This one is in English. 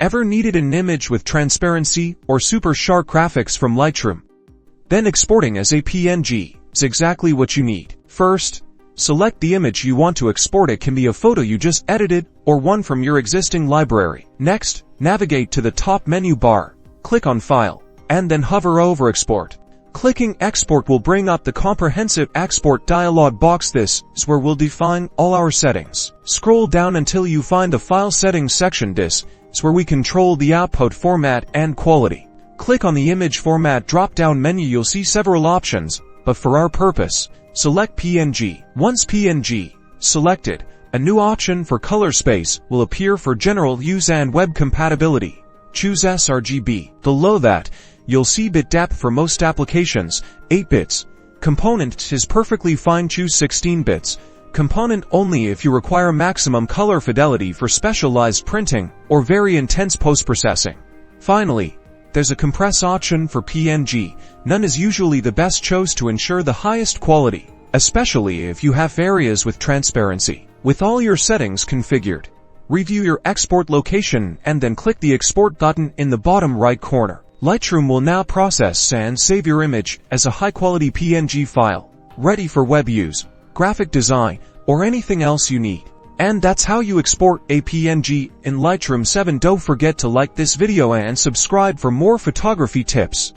Ever needed an image with transparency or super sharp graphics from Lightroom? Then exporting as a PNG is exactly what you need. First, select the image you want to export. It can be a photo you just edited or one from your existing library. Next, navigate to the top menu bar, click on File, and then hover over Export. Clicking Export will bring up the comprehensive export dialog box. This is where we'll define all our settings. Scroll down until you find the File Settings section. This is where we control the output format and quality. Click on the Image Format drop-down menu. You'll see several options, but for our purpose, select PNG. Once PNG selected, a new option for color space will appear for general use and web compatibility. Choose sRGB. Below that, you'll see bit depth for most applications, 8 bits. Component is perfectly fine. Choose 16 bits. Component only if you require maximum color fidelity for specialized printing or very intense post-processing. Finally, there's a compress option for PNG. None is usually the best choice to ensure the highest quality, especially if you have areas with transparency. With all your settings configured, review your export location and then click the Export button in the bottom right corner. Lightroom will now process and save your image as a high-quality PNG file, ready for web use, graphic design, or anything else you need. And that's how you export a PNG in Lightroom 7. Don't forget to like this video and subscribe for more photography tips.